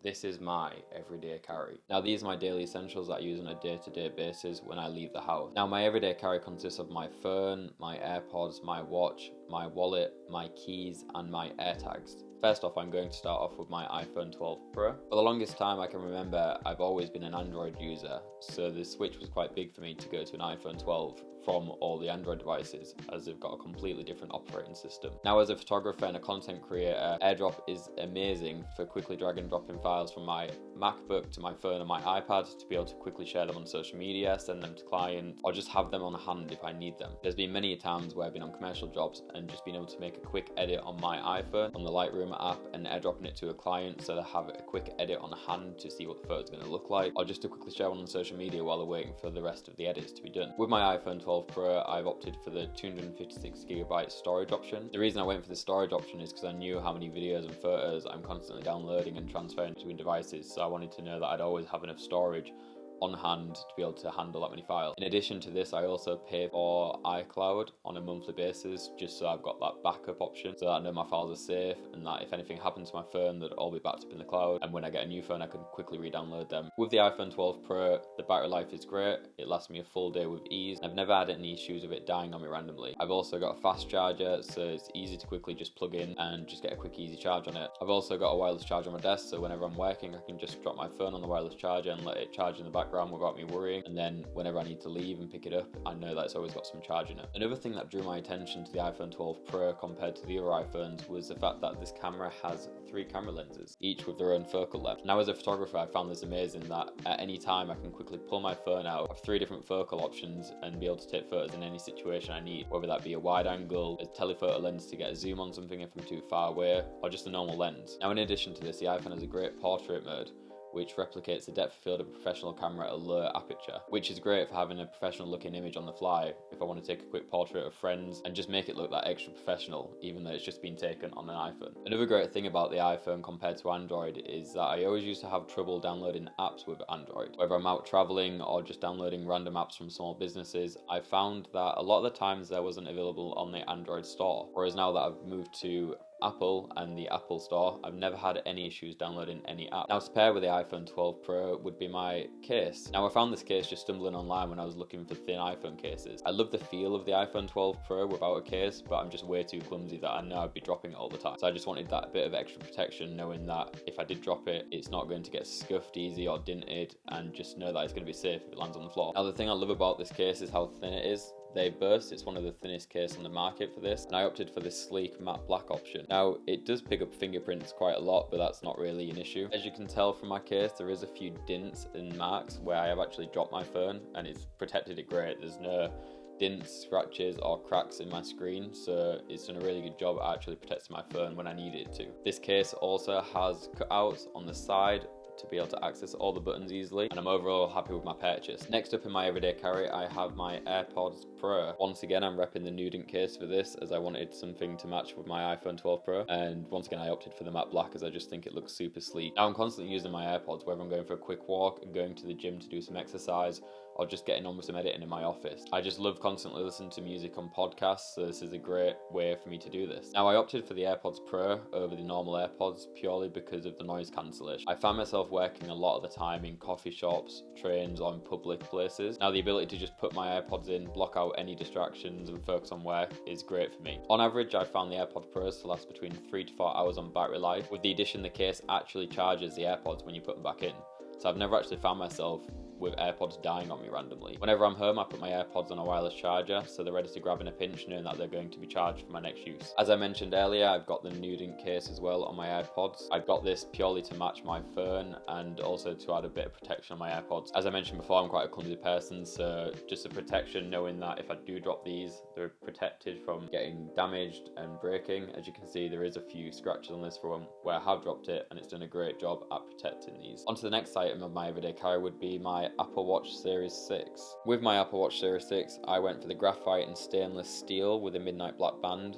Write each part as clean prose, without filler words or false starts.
This is my everyday carry. Now these are my daily essentials that I use on a day-to-day basis when I leave the house. Now my everyday carry consists of my phone, my AirPods, my watch, my wallet, my keys and my AirTags. First off, I'm going to start off with my iPhone 12 Pro. For the longest time I can remember, I've always been an Android user, so the switch was quite big for me to go to an iPhone 12 from all the Android devices, as they've got a completely different operating system. Now as a photographer and a content creator, AirDrop is amazing for quickly drag and dropping files from my MacBook to my phone and my iPad to be able to quickly share them on social media, send them to clients, or just have them on hand if I need them. There's been many times where I've been on commercial jobs and just been able to make a quick edit on my iPhone, on the Lightroom app, and airdropping it to a client so they have a quick edit on hand to see what the photo's going to look like, or just to quickly share one on social media while they're waiting for the rest of the edits to be done. With my iPhone 12 Pro, I've opted for the 256GB storage option. The reason I went for the storage option is because I knew how many videos and photos I'm constantly downloading and transferring between devices, so I wanted to know that I'd always have enough storage on hand to be able to handle that many files. In addition to this, I also pay for iCloud on a monthly basis, just so I've got that backup option, so that I know my files are safe and that if anything happens to my phone, that it'll all be backed up in the cloud, and when I get a new phone I can quickly re-download them. With the iPhone 12 Pro, the battery life is great, it lasts me a full day with ease, and I've never had any issues with it dying on me randomly. I've also got a fast charger, so it's easy to quickly just plug in and just get a quick easy charge on it. I've also got a wireless charger on my desk, so whenever I'm working I can just drop my phone on the wireless charger and let it charge in the background without me worrying, and then whenever I need to leave and pick it up, I know that it's always got some charge in it. Another thing that drew my attention to the iPhone 12 Pro compared to the other iPhones was the fact that this camera has 3 camera lenses, each with their own focal length. Now as a photographer, I found this amazing that at any time I can quickly pull my phone out, have 3 different focal options and be able to take photos in any situation I need, whether that be a wide angle, a telephoto lens to get a zoom on something if I'm too far away, or just a normal lens. Now in addition to this, the iPhone has a great portrait mode, which replicates the depth of field of a professional camera at a low aperture, which is great for having a professional looking image on the fly if I want to take a quick portrait of friends and just make it look that extra professional, even though it's just been taken on an iPhone. Another great thing about the iPhone compared to Android is that I always used to have trouble downloading apps with Android. Whether I'm out traveling or just downloading random apps from small businesses, I found that a lot of the times there wasn't available on the Android store, whereas now that I've moved to Apple and the Apple Store, I've never had any issues downloading any app. Now to pair with the iPhone 12 Pro would be my case. Now I found this case just stumbling online when I was looking for thin iPhone cases. I love the feel of the iPhone 12 Pro without a case, but I'm just way too clumsy that I know I'd be dropping it all the time. So I just wanted that bit of extra protection, knowing that if I did drop it, it's not going to get scuffed easy or dinted, and just know that it's going to be safe if it lands on the floor. Now the thing I love about this case is how thin it is. They burst, it's one of the thinnest cases on the market for this, and I opted for this sleek matte black option. Now it does pick up fingerprints quite a lot, but that's not really an issue. As you can tell from my case, there is a few dints and marks where I have actually dropped my phone, and it's protected it great. There's no dents, scratches or cracks in my screen, so it's done a really good job at actually protecting my phone when I needed it to. This case also has cutouts on the side to be able to access all the buttons easily, and I'm overall happy with my purchase. Next up in my everyday carry, I have my AirPods Pro. Once again, I'm repping the Nudient case for this, as I wanted something to match with my iPhone 12 Pro, and once again I opted for the matte black as I just think it looks super sleek. Now I'm constantly using my AirPods, whether I'm going for a quick walk and going to the gym to do some exercise, or just getting on with some editing in my office. I just love constantly listening to music on podcasts, so this is a great way for me to do this. Now I opted for the AirPods Pro over the normal AirPods purely because of the noise cancellation. I found myself working a lot of the time in coffee shops, trains or in public places. Now the ability to just put my AirPods in, block out any distractions and focus on work is great for me. On average, I found the AirPods Pros to last between 3 to 4 hours on battery life. With the addition, the case actually charges the AirPods when you put them back in. So I've never actually found myself with AirPods dying on me randomly. Whenever I'm home, I put my AirPods on a wireless charger, so they're ready to grab in a pinch, knowing that they're going to be charged for my next use. As I mentioned earlier, I've got the Nudient case as well on my AirPods. I've got this purely to match my phone and also to add a bit of protection on my AirPods. As I mentioned before, I'm quite a clumsy person, so just a protection, knowing that if I do drop these, they're protected from getting damaged and breaking. As you can see, there is a few scratches on this from where I have dropped it, and it's done a great job at protecting these. Onto the next item of my everyday carry would be my Apple Watch Series 6. With my Apple Watch Series 6, I went for the graphite and stainless steel with a midnight black band.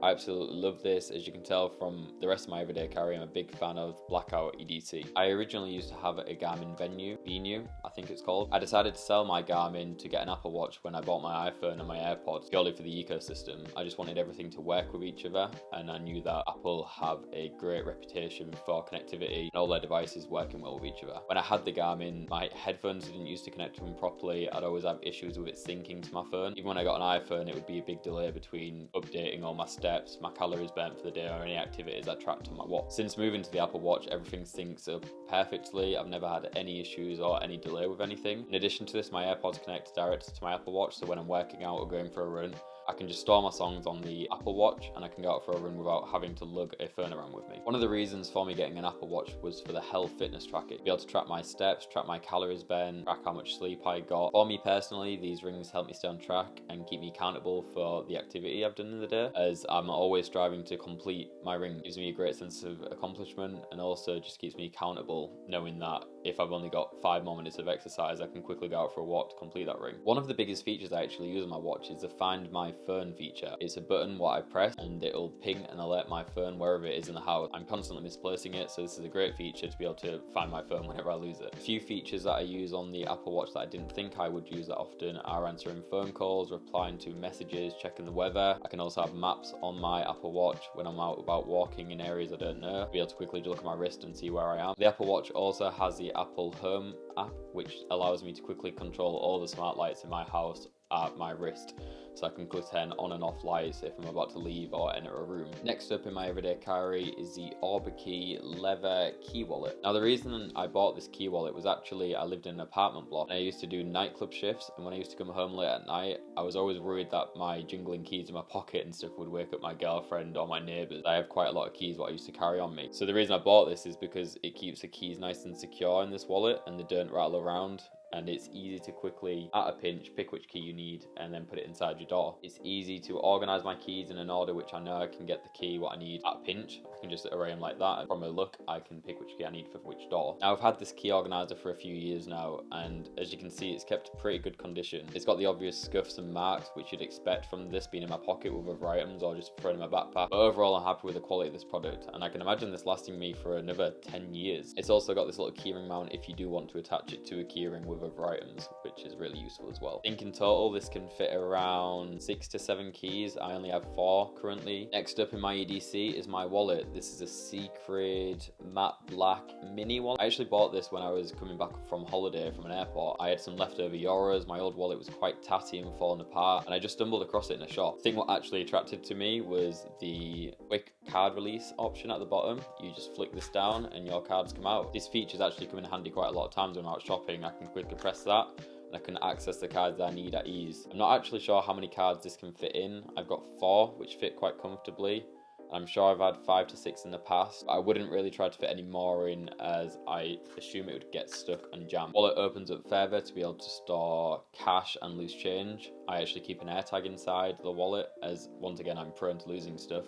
I absolutely love this. As you can tell from the rest of my everyday carry, I'm a big fan of Blackout EDC. I originally used to have a Garmin Venue, I think it's called. I decided to sell my Garmin to get an Apple Watch when I bought my iPhone and my AirPods, purely for the ecosystem. I just wanted everything to work with each other, and I knew that Apple have a great reputation for connectivity and all their devices working well with each other. When I had the Garmin, my headphones didn't used to connect to them properly. I'd always have issues with it syncing to my phone. Even when I got an iPhone, it would be a big delay between updating all my steps, my calories burnt for the day, or any activities I tracked on my watch. Since moving to the Apple Watch, everything syncs up perfectly. I've never had any issues or any delay with anything. In addition to this, my AirPods connect directly to my Apple Watch, so when I'm working out or going for a run, I can just store my songs on the Apple Watch and I can go out for a run without having to lug a phone around with me. One of the reasons for me getting an Apple Watch was for the health fitness tracking. Be able to track my steps, track my calories burn, track how much sleep I got. For me personally, these rings help me stay on track and keep me accountable for the activity I've done in the day, as I'm always striving to complete my ring. It gives me a great sense of accomplishment and also just keeps me accountable, knowing that if I've only got 5 more minutes of exercise, I can quickly go out for a walk to complete that ring. One of the biggest features I actually use on my watch is the Find My Phone feature. It's a button what I press and it'll ping and alert my phone wherever it is in the house. I'm constantly misplacing it, so this is a great feature to be able to find my phone whenever I lose it. A few features that I use on the Apple Watch that I didn't think I would use that often are answering phone calls, replying to messages, checking the weather. I can also have maps on my Apple Watch when I'm out about walking in areas I don't know, be able to quickly look at my wrist and see where I am. The Apple Watch also has the Apple Home app, which allows me to quickly control all the smart lights in my house at my wrist, so I can quickly turn on and off lights if I'm about to leave or enter a room. Next up in my everyday carry is the Orbikey leather key wallet. Now the reason I bought this key wallet was actually I lived in an apartment block and I used to do nightclub shifts, and when I used to come home late at night, I was always worried that my jingling keys in my pocket and stuff would wake up my girlfriend or my neighbours. I have quite a lot of keys what I used to carry on me. So the reason I bought this is because it keeps the keys nice and secure in this wallet and they don't rattle around, and it's easy to quickly, at a pinch, pick which key you need and then put it inside your door. It's easy to organise my keys in an order which I know I can get the key what I need at a pinch. I can just array them like that, and from a look I can pick which key I need for which door. Now I've had this key organiser for a few years now, and as you can see it's kept pretty good condition. It's got the obvious scuffs and marks which you'd expect from this being in my pocket with other items or just thrown in my backpack, but overall I'm happy with the quality of this product and I can imagine this lasting me for another 10 years. It's also got this little keyring mount if you do want to attach it to a keyring with other items, which is really useful as well. I think in total this can fit around 6 to 7 keys. I only have 4 currently. Next up in my EDC is my wallet. This is a Secrid Matte Black Miniwallet. I actually bought this when I was coming back from holiday from an airport. I had some leftover euros. My old wallet was quite tatty and falling apart, and I just stumbled across it in a shop. I think what actually attracted to me was the quick card release option at the bottom. You just flick this down and your cards come out. This feature's actually come in handy quite a lot of times when I'm out shopping. I can quickly press that and I can access the cards that I need at ease. I'm not actually sure how many cards this can fit in. I've got 4 which fit quite comfortably. I'm sure I've had 5 to 6 in the past, but I wouldn't really try to fit any more in as I assume it would get stuck and jammed. Wallet opens up further to be able to store cash and loose change. I actually keep an AirTag inside the wallet, as once again I'm prone to losing stuff.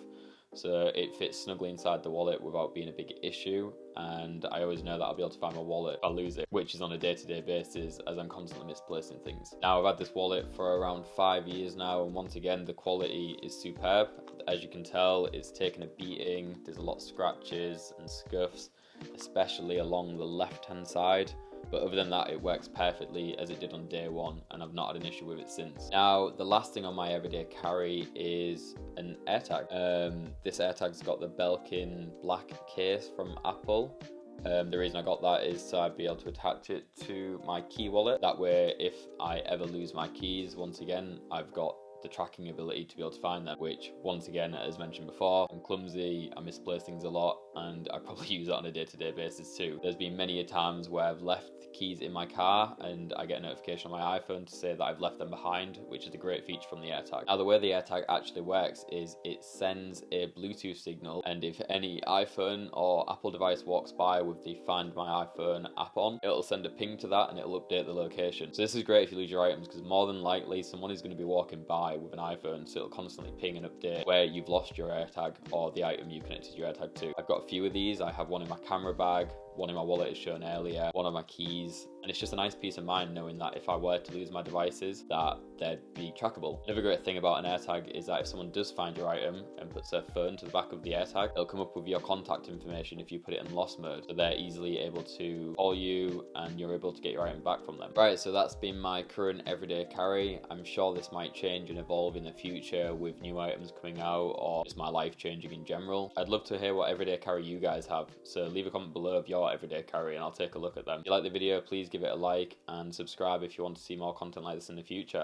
So it fits snugly inside the wallet without being a big issue, and I always know that I'll be able to find my wallet if I lose it, which is on a day-to-day basis as I'm constantly misplacing things. Now I've had this wallet for around 5 years now, and once again the quality is superb. As you can tell, it's taken a beating. There's a lot of scratches and scuffs, especially along the left-hand side. But other than that, it works perfectly as it did on day one, and I've not had an issue with it since. Now, the last thing on my everyday carry is an AirTag. This AirTag's got the Belkin black case from Apple. The reason I got that is so I'd be able to attach it to my key wallet. That way, if I ever lose my keys, once again, I've got the tracking ability to be able to find them, which once again, as mentioned before, I'm clumsy, I misplace things a lot, and I probably use it on a day-to-day basis too. There's been many a times where I've left keys in my car and I get a notification on my iPhone to say that I've left them behind, which is a great feature from the AirTag. Now the way the AirTag actually works is it sends a Bluetooth signal, and if any iPhone or Apple device walks by with the Find My iPhone app on, it'll send a ping to that and it'll update the location. So this is great if you lose your items, because more than likely someone is going to be walking by with an iPhone, so it'll constantly ping and update where you've lost your AirTag or the item you connected your AirTag to. I've got a few of these. I have one in my camera bag, one in my wallet is shown earlier, one of my keys, and it's just a nice peace of mind knowing that if I were to lose my devices, that they'd be trackable. Another great thing about an AirTag is that if someone does find your item and puts their phone to the back of the AirTag, they'll come up with your contact information if you put it in lost mode, so they're easily able to call you and you're able to get your item back from them. Right, so that's been my current everyday carry. I'm sure this might change and evolve in the future with new items coming out or just my life changing in general. I'd love to hear what everyday carry you guys have, so leave a comment below of your everyday carry and I'll take a look at them. If you like the video, please give it a like and subscribe if you want to see more content like this in the future.